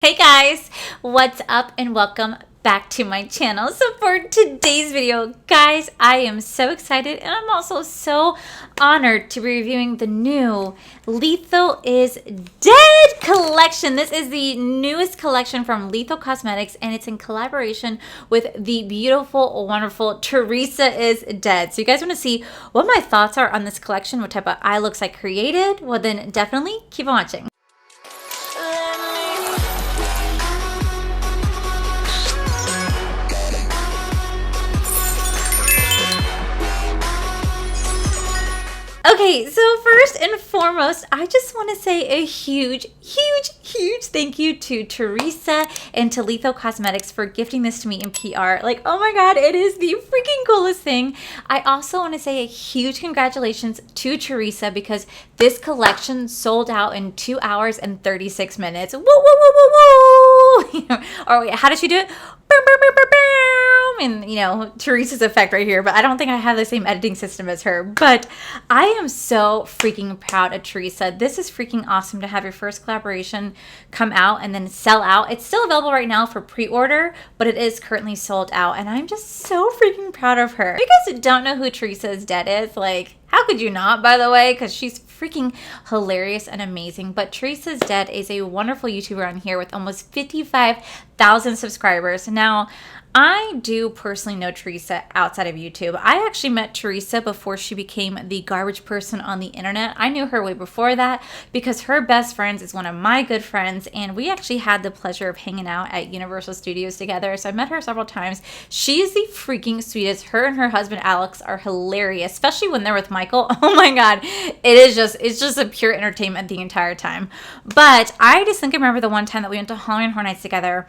Hey guys, what's up and welcome back to my channel. So for today's video, guys, I am so excited and I'm also so honored to be reviewing the new Lethal is Dead collection. This is the newest collection from Lethal Cosmetics and it's in collaboration with the beautiful, wonderful Theresa is Dead. So you guys want to see what my thoughts are on this collection, what type of eye looks I created? Well then definitely keep on watching. Okay, so first and foremost, I just want to say a huge thank you to Theresa and to Lethal Cosmetics for gifting this to me in PR. Like, oh my god, it is the freaking coolest thing. I also want to say a huge congratulations to Theresa because this collection sold out in 2 hours and 36 minutes. Woo, woo, woo, woo, woo! Or wait, how did she do it? Boom, boom, boom, boom, boom. And, you know, Theresa's effect right here, but I don't think I have the same editing system as her. But I am so freaking proud of Theresa. This is freaking awesome to have your first collaboration come out and then sell out. It's still available right now for pre-order, but it is currently sold out. And I'm just so freaking proud of her. If you guys don't know who Theresa is Dead is, like, how could you not, by the way? Because she's freaking hilarious and amazing. But Theresa's Dead is a wonderful YouTuber on here with almost 55,000 subscribers. Now, I do personally know Theresa outside of YouTube. I actually met Theresa before she became the garbage person on the internet. I knew her way before that because her best friend is one of my good friends and we actually had the pleasure of hanging out at Universal Studios together. So I met her several times. She is the freaking sweetest. Her and her husband Alex are hilarious, especially when they're with Michael. Oh my god, it's just a pure entertainment the entire time. But I distinctly remember the one time that we went to Halloween Horror Nights together.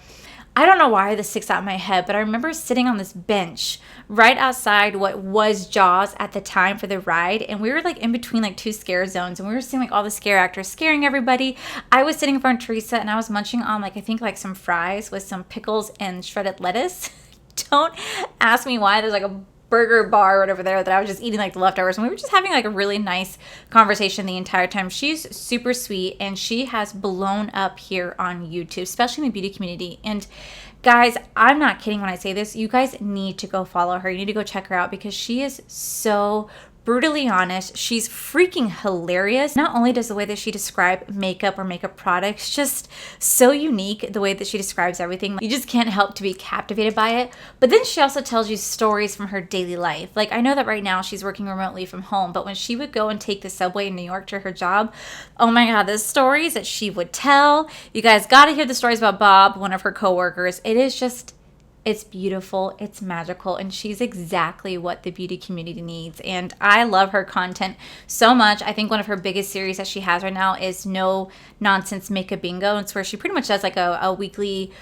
I don't know why this sticks out in my head, but I remember sitting on this bench right outside what was Jaws at the time for the ride. And we were like in between like two scare zones and we were seeing like all the scare actors scaring everybody. I was sitting in front of Theresa and I was munching on like, I think like some fries with some pickles and shredded lettuce. Don't ask me why. There's like a burger bar right over there that I was just eating like the leftovers and we were just having like a really nice conversation the entire time. She's super sweet and she has blown up here on YouTube, especially in the beauty community. And guys, I'm not kidding when I say this. You guys need to go follow her. You need to go check her out because she is so brutally honest. She's freaking hilarious. Not only does the way that she describes makeup or makeup products just so unique, the way that she describes everything, you just can't help to be captivated by it. But then she also tells you stories from her daily life. Like, I know that right now she's working remotely from home, but when she would go and take the subway in New York to her job, oh my god, the stories that she would tell. You guys gotta hear the stories about Bob, one of her coworkers. It is just, it's beautiful, it's magical, and she's exactly what the beauty community needs. And I love her content so much. I think one of her biggest series that she has right now is No Nonsense Makeup Bingo. It's where she pretty much does like a weekly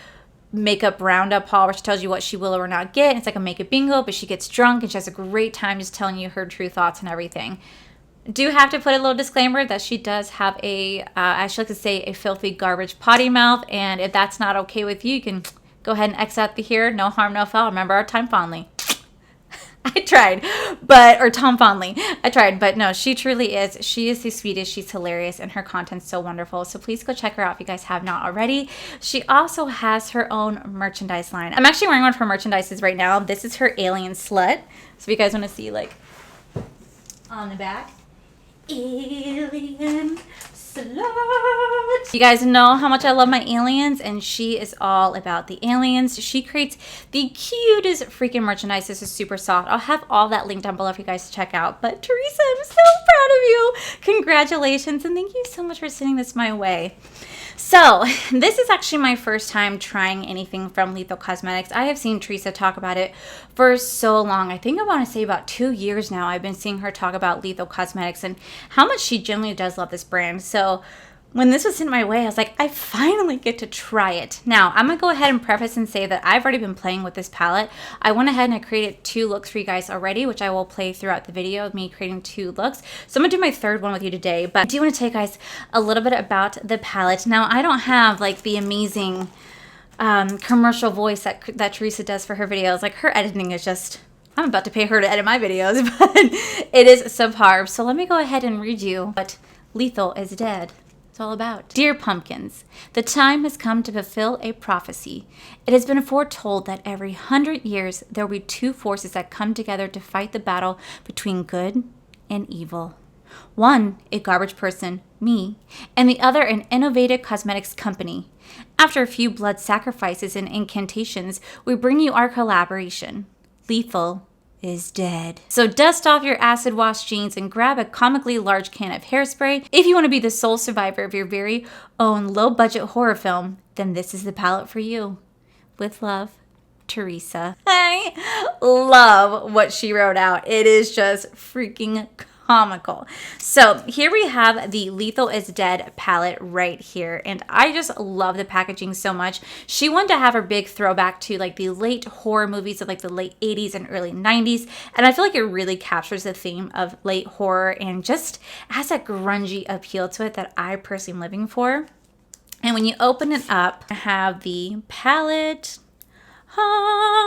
makeup roundup haul where she tells you what she will or not get. It's like a makeup bingo, but she gets drunk and she has a great time just telling you her true thoughts and everything. Do have to put a little disclaimer that she does have a, I should like to say, a filthy garbage potty mouth. And if that's not okay with you, you can go ahead and X out the here. No harm, no foul. Remember our time fondly. I tried, or Tom Fondly. I tried, but no, she truly is. She is the sweetest. She's hilarious, and her content's so wonderful. So please go check her out if you guys have not already. She also has her own merchandise line. I'm actually wearing one of her merchandises right now. This is her alien slut. So if you guys want to see, like, on the back. Alien slut. You guys know how much I love my aliens, and she is all about the aliens. She creates the cutest freaking merchandise. This is super soft. I'll have all that linked down below for you guys to check out. But Theresa, I'm so proud of you. Congratulations, and thank you so much for sending this my way. So this is actually my first time trying anything from Lethal Cosmetics. I have seen Theresa talk about it for so long. I think I want to say about 2 years now. I've been seeing her talk about Lethal Cosmetics and how much she genuinely does love this brand. So when this was sent my way, I was like, I finally get to try it. Now, I'm going to go ahead and preface and say that I've already been playing with this palette. I went ahead and I created 2 looks for you guys already, which I will play throughout the video of me creating 2 looks. So I'm going to do my 3rd one with you today, but I do want to tell you guys a little bit about the palette. Now, I don't have like the amazing commercial voice that Theresa does for her videos. Like, her editing is just, I'm about to pay her to edit my videos, but it is subpar. So let me go ahead and read you what Lethal is Dead it's all about. Dear pumpkins, the time has come to fulfill a prophecy. It has been foretold that every 100 years there will be two forces that come together to fight the battle between good and evil. One, a garbage person, me, and the other, an innovative cosmetics company. After a few blood sacrifices and incantations, we bring you our collaboration. Lethal is dead. So dust off your acid wash jeans and grab a comically large can of hairspray. If you want to be the sole survivor of your very own low budget horror film, then this is the palette for you. With love, Theresa. I love what she wrote out. It is just freaking comical. So here we have the Lethal is Dead palette right here, and I just love the packaging so much. She wanted to have her big throwback to like the late horror movies of like the late 80s and early 90s, and I feel like it really captures the theme of late horror and just has a grungy appeal to it that I personally am living for. And when you open it up, I have the palette.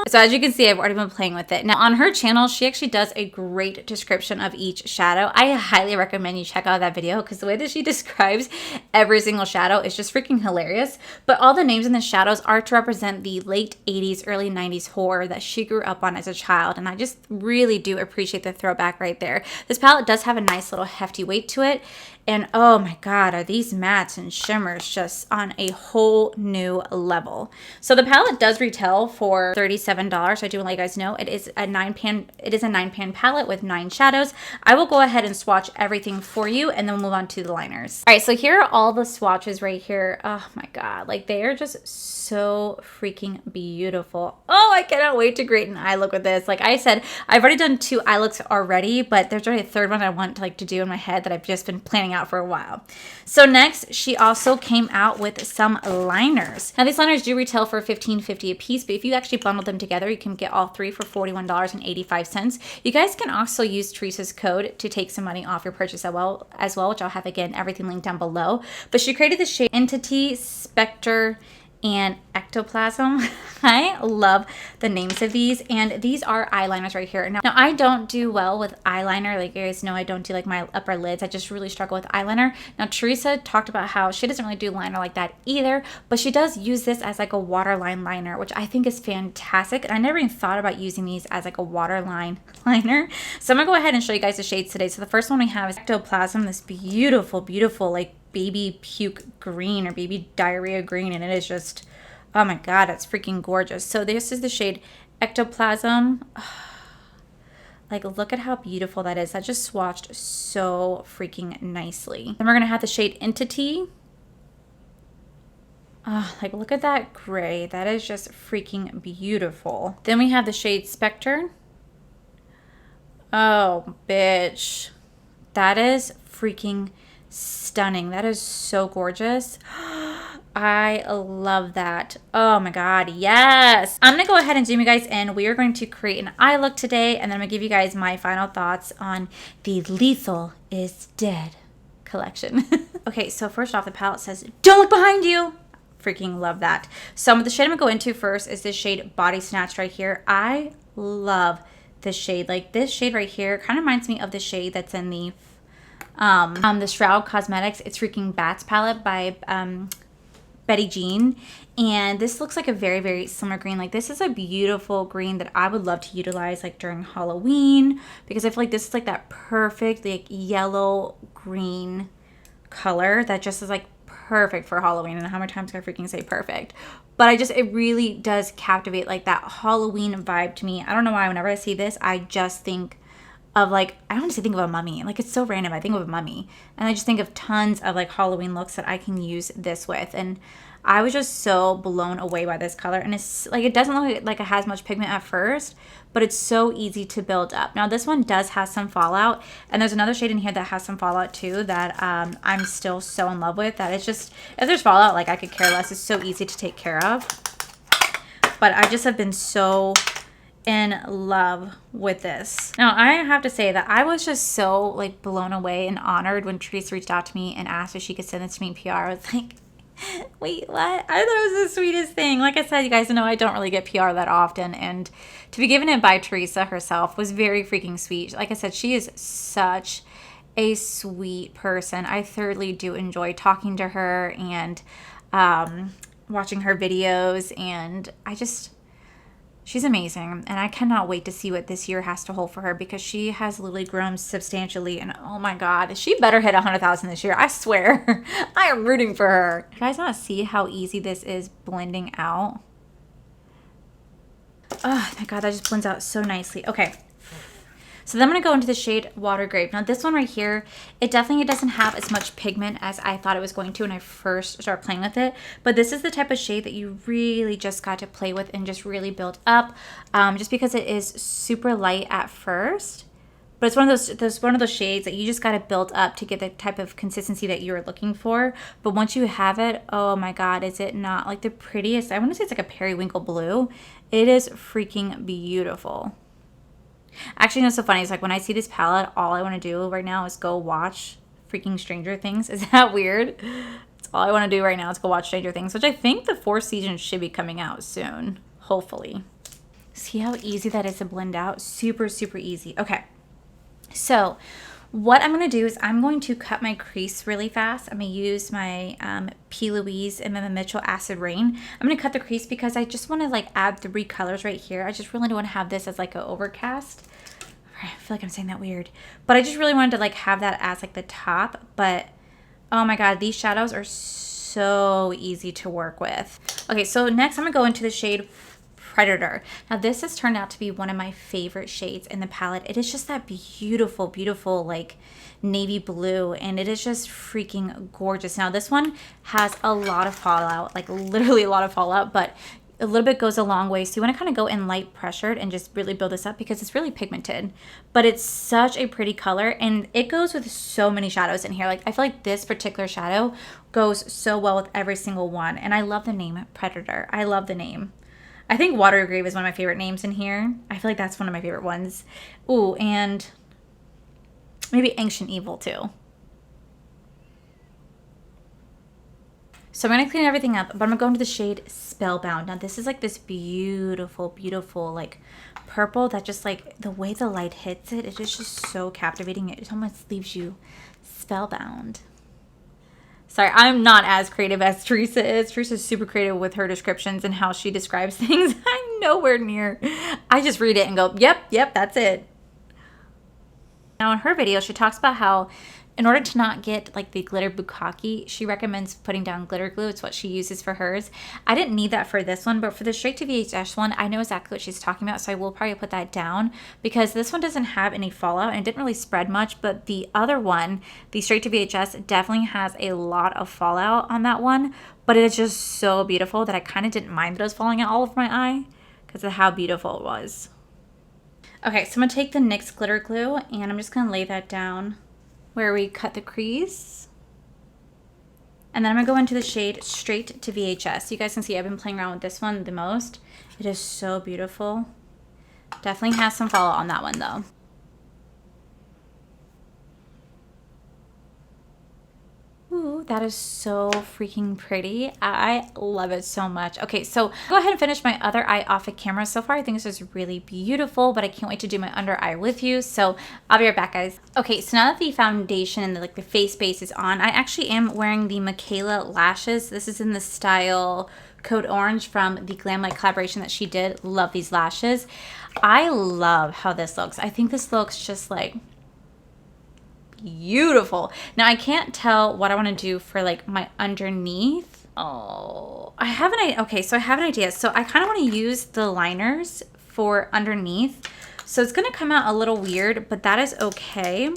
So as you can see, I've already been playing with it. Now on her channel, she actually does a great description of each shadow. I highly recommend you check out that video because the way that she describes every single shadow is just freaking hilarious. But all the names in the shadows are to represent the late 80s, early 90s horror that she grew up on as a child. And I just really do appreciate the throwback right there. This palette does have a nice little hefty weight to it. And oh my God, are these mattes and shimmers just on a whole new level. So the palette does retail for $37. I do want to let you guys know it is a 9-pan palette with 9 shadows. I will go ahead and swatch everything for you and then we'll move on to the liners. All right, so here are all the swatches right here. Oh my God, like they are just so freaking beautiful. Oh, I cannot wait to create an eye look with this. Like I said, I've already done 2 eye looks already, but there's already a third one I want to do in my head that I've just been planning out for a while. So next, she also came out with some liners. Now these liners do retail for $15.50 a piece, but if you actually bundle them together, you can get all 3 for $41.85. You guys can also use Theresa's code to take some money off your purchase as well, which I'll have again everything linked down below. But she created the shade Entity, Spectre, and Ectoplasm. I love the names of these, and these are eyeliners right here. Now I don't do well with eyeliner. Like you guys know, I don't do like my upper lids. I just really struggle with eyeliner. Now Theresa talked about how she doesn't really do liner like that either, but she does use this as like a waterline liner, which I think is fantastic. And I never even thought about using these as like a waterline liner. So I'm gonna go ahead and show you guys the shades today. So the first one we have is Ectoplasm, this beautiful, beautiful like baby puke green or baby diarrhea green, and it is just, oh my God, it's freaking gorgeous. So this is the shade Ectoplasm. Like look at how beautiful that is. That just swatched so freaking nicely. Then we're gonna have the shade Entity. Oh, like look at that gray. That is just freaking beautiful. Then we have the shade Spectre. Oh bitch, that is freaking stunning. That is so gorgeous. I love that. Oh my God, yes. I'm gonna go ahead and zoom you guys in. We are going to create an eye look today, and then I'm gonna give you guys my final thoughts on the Lethal is Dead collection. Okay, so first off, the palette says, don't look behind you. Freaking love that. So the shade I'm gonna go into first is this shade Body Snatch right here. I love this shade. Like this shade right here kind of reminds me of the shade that's in the Shroud Cosmetics It's Freaking Bats palette by Betty Jean, and this looks like a very, very similar green. Like this is a beautiful green that I would love to utilize like during Halloween, because I feel like this is like that perfect like yellow green color that just is like perfect for Halloween. And how many times can I freaking say perfect? But it really does captivate like that Halloween vibe to me. I don't know why whenever I see this, I just think of like, I don't honestly think of a mummy. Like it's so random. I think of a mummy. And I just think of tons of like Halloween looks that I can use this with. And I was just so blown away by this color. And it's like, it doesn't look like it has much pigment at first, but it's so easy to build up. Now this one does have some fallout, and there's another shade in here that has some fallout too that I'm still so in love with. That it's just, if there's fallout, like I could care less. It's so easy to take care of. But I just have been so in love with this. Now I have to say that I was just so like blown away and honored when Theresa reached out to me and asked if she could send this to me in PR. I was like, wait, what? I thought it was the sweetest thing. Like I said, you guys know I don't really get PR that often, and to be given it by Theresa herself was very freaking sweet. Like I said, she is such a sweet person. I thoroughly do enjoy talking to her and watching her videos, and she's amazing, and I cannot wait to see what this year has to hold for her, because she has literally grown substantially, and oh my god, she better hit 100,000 this year. I swear. I am rooting for her. You guys not see how easy this is blending out? Oh my god, that just blends out so nicely. Okay. So then I'm going to go into the shade Water Grape. Now this one right here, it definitely doesn't have as much pigment as I thought it was going to when I first started playing with it. But this is the type of shade that you really just got to play with and just really build up. Just because it is super light at first. But it's one of those shades that you just got to build up to get the type of consistency that you were looking for. But once you have it, oh my god, is it not like the prettiest? I want to say it's like a periwinkle blue. It is freaking beautiful. Actually, you know what's so funny? It's like when I see this palette, all I want to do right now is go watch freaking Stranger Things. Is that weird? That's all I want to do right now is go watch Stranger Things, which I think the 4th season should be coming out soon. Hopefully. See how easy that is to blend out? Super, super easy. Okay. So what I'm going to do is I'm going to cut my crease really fast. I'm going to use my P. Louise and Mama Mitchell Acid Rain. I'm going to cut the crease because I just want to like add 3 colors right here. I just really don't want to have this as like an overcast. I feel like I'm saying that weird. But I just really wanted to like have that as like the top. But oh my god, these shadows are so easy to work with. Okay, so next I'm going to go into the shade Predator. Now this has turned out to be one of my favorite shades in the palette. It is just that beautiful, beautiful like navy blue, and it is just freaking gorgeous. Now this one has a lot of fallout, like literally a lot of fallout, but a little bit goes a long way. So you want to kind of go in light pressured and just really build this up because it's really pigmented, but it's such a pretty color, and it goes with so many shadows in here. Like I feel like this particular shadow goes so well with every single one, and I love the name Predator. I love the name. I think Water Grape is one of my favorite names in here. I feel like that's one of my favorite ones. Ooh, and maybe Ancient Evil too. So I'm going to clean everything up, but I'm going to go into the shade Spellbound. Now this is like this beautiful, beautiful like purple that just like the way the light hits it, it is just so captivating. It almost leaves you spellbound. Sorry, I'm not as creative as Theresa is. Teresa's super creative with her descriptions and how she describes things. I'm nowhere near. I just read it and go, yep, that's it. Now in her video, she talks about how in order to not get like the glitter bukkake, she recommends putting down glitter glue. It's what she uses for hers. I didn't need that for this one, but for the straight to VHS one, I know exactly what she's talking about, so I will probably put that down because this one doesn't have any fallout and it didn't really spread much, but the other one, the straight to VHS, definitely has a lot of fallout on that one, but it is just so beautiful that I kind of didn't mind that it was falling out all over my eye because of how beautiful it was. Okay, so I'm going to take the NYX glitter glue and I'm just going to lay that down where we cut the crease. And then I'm going to go into the shade Straight to VHS. You guys can see I've been playing around with this one the most. It is so beautiful. Definitely has some fallout on that one though. Ooh, that is so freaking pretty. I love it so much. Okay, so go ahead and finish my other eye off of camera. So far, I think this is really beautiful, but I can't wait to do my under eye with you. So I'll be right back, guys. Okay, so now that the foundation and the face base is on, I actually am wearing the Michaela lashes. This is in the style Code Orange from the Glam Light collaboration that she did. Love these lashes. I love how this looks. I think this looks just like beautiful. Now I can't tell what I want to do for like my underneath. Oh, I have an idea. Okay, so I have an idea. So I kind of want to use the liners for underneath. So it's going to come out a little weird, but that is okay.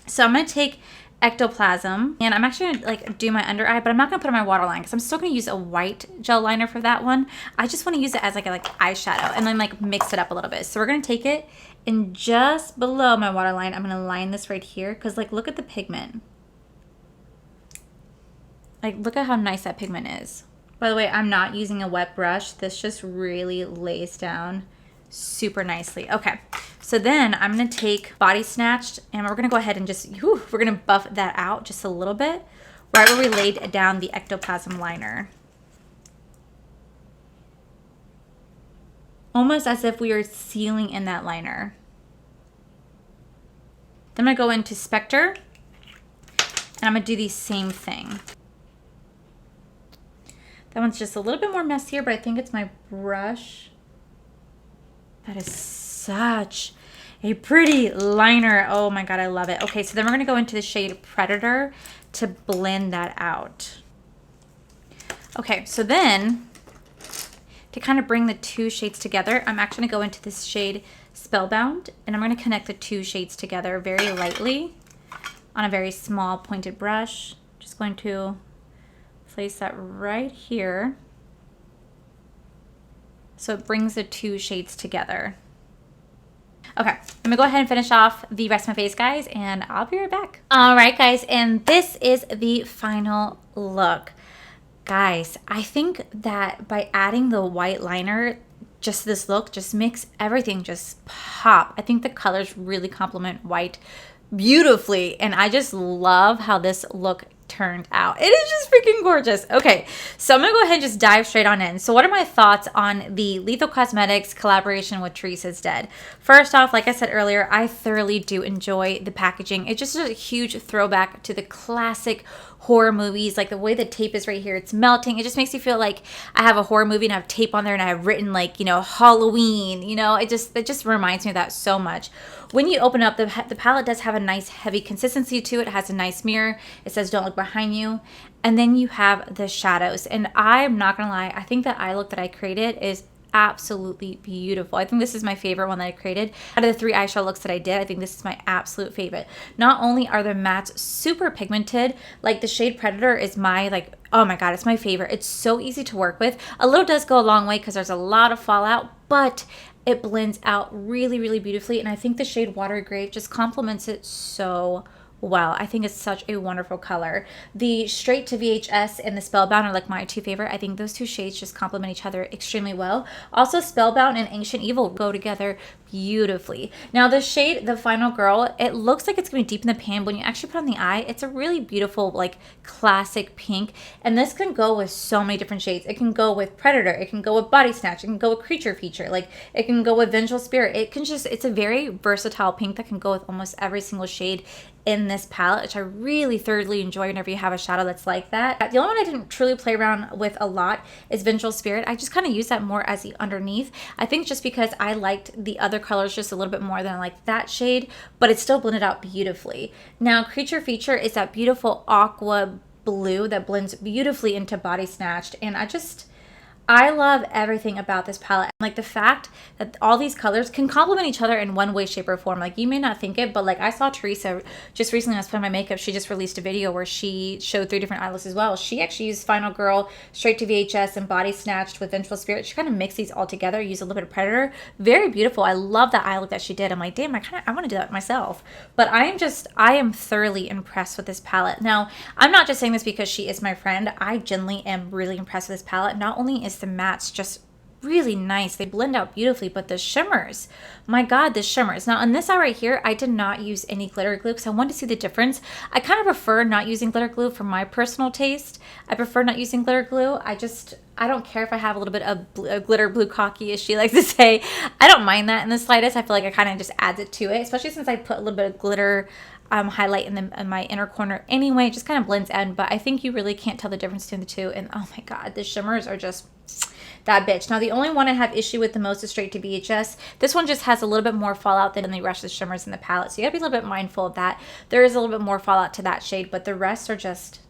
So I'm going to take Ectoplasm and I'm actually going to like do my under eye, but I'm not going to put on my waterline because I'm still going to use a white gel liner for that one. I just want to use it as like a eyeshadow and then like mix it up a little bit. So we're going to take it and just below my waterline, I'm going to line this right here because like look at the pigment. Like look at how nice that pigment is. By the way, I'm not using a wet brush. This just really lays down super nicely. Okay, so then I'm going to take Body Snatched and we're going to go ahead and just, we're going to buff that out just a little bit right where we laid down the Ectoplasm liner. Almost as if we were sealing in that liner. Then I'm going to go into Spectre, and I'm going to do the same thing. That one's just a little bit more messier, but I think it's my brush. That is such a pretty liner. Oh my God, I love it. Okay, so then we're going to go into the shade Predator to blend that out. Okay, so then to kind of bring the two shades together, I'm actually going to go into this shade Spellbound, and I'm going to connect the two shades together very lightly on a very small pointed brush. Just going to place that right here so it brings the two shades together. Okay, I'm gonna go ahead and finish off the rest of my face, guys, and I'll be right back. All right, guys, and this is the final look. Guys, I think that by adding the white liner, just this look just makes everything just pop. I think the colors really complement white beautifully, and I just love how this look turned out. It is just freaking gorgeous. Okay, so I'm gonna go ahead and just dive straight on in. So what are my thoughts on the Lethal Cosmetics collaboration with Theresa's Dead? First off, like I said earlier, I thoroughly do enjoy the packaging. It's just a huge throwback to the classic horror movies. Like the way the tape is right here, it's melting. It just makes me feel like I have a horror movie and I have tape on there and I have written like, you know, Halloween, you know, it just reminds me of that so much. When you open up, the palette does have a nice heavy consistency to it. It has a nice mirror. It says don't look behind you. And then you have the shadows. And I'm not gonna lie, I think that eye look that I created is absolutely beautiful. I think this is my favorite one that I created. Out of the 3 eyeshadow looks that I did, I think this is my absolute favorite. Not only are the mattes super pigmented, like the shade Predator is my, like, oh my God, it's my favorite. It's so easy to work with. A little does go a long way because there's a lot of fallout, but it blends out really, really beautifully. And I think the shade Water Grape just complements it so well. I think it's such a wonderful color. The Straight to VHS and the Spellbound are like my 2 favorite. I think those 2 shades just complement each other extremely well. Also, Spellbound and Ancient Evil go together beautifully. Now the shade, the Final Girl, it looks like it's going to be deep in the pan. When you actually put on the eye, it's a really beautiful, like, classic pink. And this can go with so many different shades. It can go with Predator. It can go with Body Snatch. It can go with Creature Feature. Like, it can go with Vengeful Spirit. It can just, it's a very versatile pink that can go with almost every single shade in this palette, which I really thoroughly enjoy whenever you have a shadow that's like that. The only one I didn't truly play around with a lot is Vengeful Spirit. I just kind of use that more as the underneath. I think just because I liked the other colors just a little bit more than I liked that shade, but it still blended out beautifully. Now, Creature Feature is that beautiful aqua blue that blends beautifully into Body Snatched, and I love everything about this palette. Like the fact that all these colors can complement each other in one way, shape, or form. Like you may not think it, but like I saw Theresa just recently when I was putting my makeup, she just released a video where she showed 3 different eye looks as well. She actually used Final Girl, Straight to VHS, and Body Snatched with Vengeful Spirit. She kind of mixed these all together, used a little bit of Predator. Very beautiful. I love that eye look that she did. I'm like, damn, I want to do that myself. But I am thoroughly impressed with this palette. Now, I'm not just saying this because she is my friend. I genuinely am really impressed with this palette. Not only is the mattes just really nice, they blend out beautifully, but the shimmers, my God, the shimmers. Now on this eye right here, I did not use any glitter glue because I wanted to see the difference. I kind of prefer not using glitter glue for my personal taste. I prefer not using glitter glue. I don't care if I have a little bit of a glitter blue cocky, as she likes to say. I don't mind that in the slightest. I feel like it kind of just adds it to it, especially since I put a little bit of glitter highlight in my inner corner anyway. It just kind of blends in, but I think you really can't tell the difference between the two. And oh my God, the shimmers are just that bitch. Now the only one I have issue with the most is Straight to VHS. This one just has a little bit more fallout than the rest of the shimmers in the palette, so you gotta be a little bit mindful of that. There is a little bit more fallout to that shade, but the rest are just,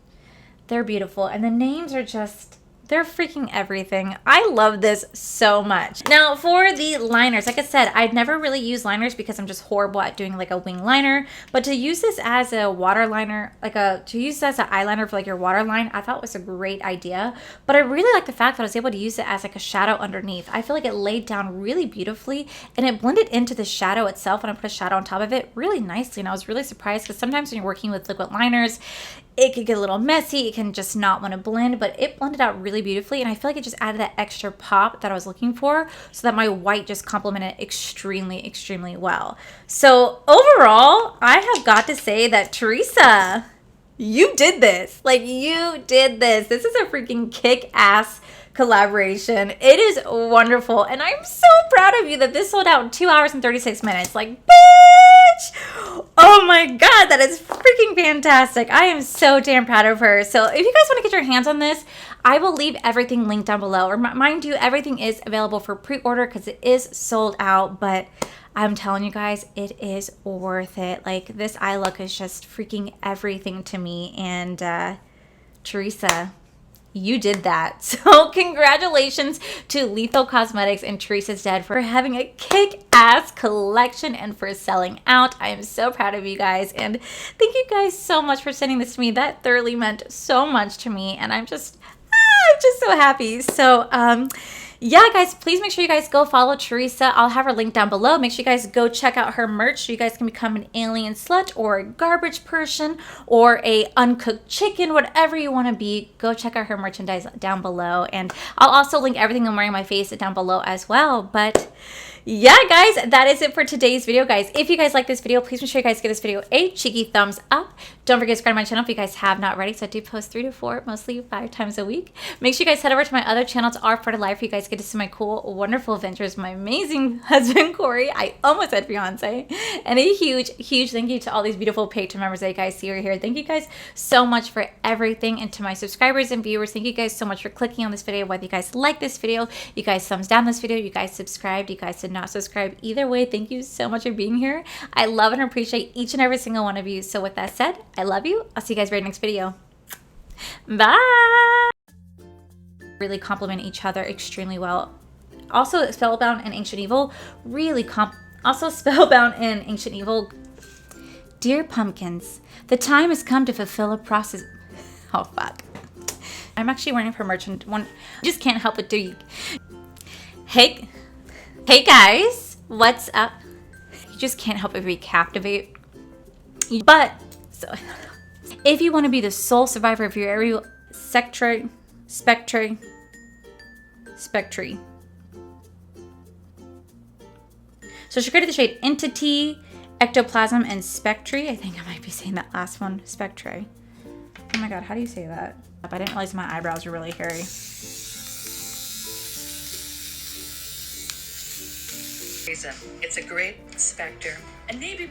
they're beautiful. And the names are just, they're freaking everything. I love this so much. Now for the liners, like I said, I'd never really used liners because I'm just horrible at doing like a wing liner, but to use this as a water liner, to use this as an eyeliner for like your waterline, I thought was a great idea. But I really like the fact that I was able to use it as like a shadow underneath. I feel like it laid down really beautifully and it blended into the shadow itself when I put a shadow on top of it really nicely. And I was really surprised because sometimes when you're working with liquid liners, it could get a little messy. It can just not want to blend, but it blended out really beautifully. And I feel like it just added that extra pop that I was looking for so that my white just complemented extremely, extremely well. So overall, I have got to say that Theresa, you did this. Like, you did this. This is a freaking kick-ass collaboration. It is wonderful. And I'm so proud of you that this sold out in 2 hours and 36 minutes. Like, bitch! Oh my god, that is freaking fantastic. I am so damn proud of her. So if you guys want to get your hands on this, I will leave everything linked down below. Mind you, everything is available for pre-order because it is sold out, but I'm telling you guys, it is worth it. Like, this eye look is just freaking everything to me. And Theresa, you did that. So congratulations to Lethal Cosmetics and Theresa's Dead for having a kick-ass collection and for selling out. I am so proud of you guys, and thank you guys so much for sending this to me. That thoroughly meant so much to me, and I'm just so happy. So yeah, guys, please make sure you guys go follow Theresa. I'll have her link down below. Make sure you guys go check out her merch so you guys can become an alien slut or a garbage person or a uncooked chicken, whatever you want to be. Go check out her merchandise down below. And I'll also link everything I'm wearing on my face down below as well. But yeah, guys, that is it for today's video, guys. If you guys like this video, please make sure you guys give this video a cheeky thumbs up. Don't forget to subscribe to my channel if you guys have not already. So I do post 3 to 4, mostly 5 times a week. Make sure you guys head over to my other channel. It's Our Part of Life. You guys get to see my cool, wonderful adventures. My amazing husband, Corey. I almost said fiance. And a huge, huge thank you to all these beautiful Patreon members that you guys see right here. Thank you guys so much for everything. And to my subscribers and viewers, thank you guys so much for clicking on this video. Whether you guys like this video, you guys thumbs down this video, you guys subscribed, you guys did not subscribe. Either way, thank you so much for being here. I love and appreciate each and every single one of you. So with that said, I love you. I'll see you guys very next video. Bye. Really complement each other extremely well. Also, Spellbound and Ancient Evil really also Spellbound and Ancient Evil. Dear pumpkins, the time has come to fulfill a process. Oh fuck. I'm actually wearing her merchant one. Just can't help but do. Hey guys, what's up? You just can't help but be captivated. But so, if you want to be the sole survivor of your area, spectre. So she created the shade Entity, Ectoplasm, and Spectre. I think I might be saying that last one, Spectre. Oh my god, how do you say that? I didn't realize my eyebrows were really hairy. It's a great spectre. And maybe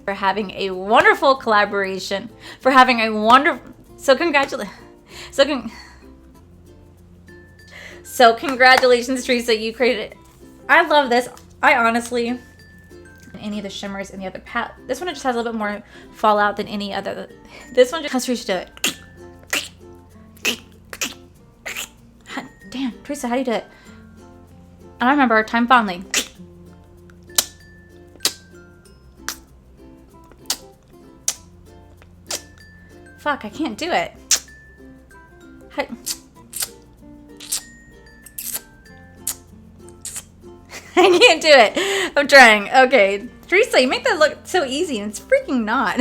for having a wonderful collaboration. For having a wonderful... So congratulations, Theresa. You created it. I love this. I honestly... Any of the shimmers and the other palette. This one just has a little bit more fallout than any other. This one just has Theresa do it. Damn, Theresa, how do you do it? And I remember time fondly. Fuck, I can't do it. I can't do it. I'm trying. Okay. Theresa, you make that look so easy and it's freaking not.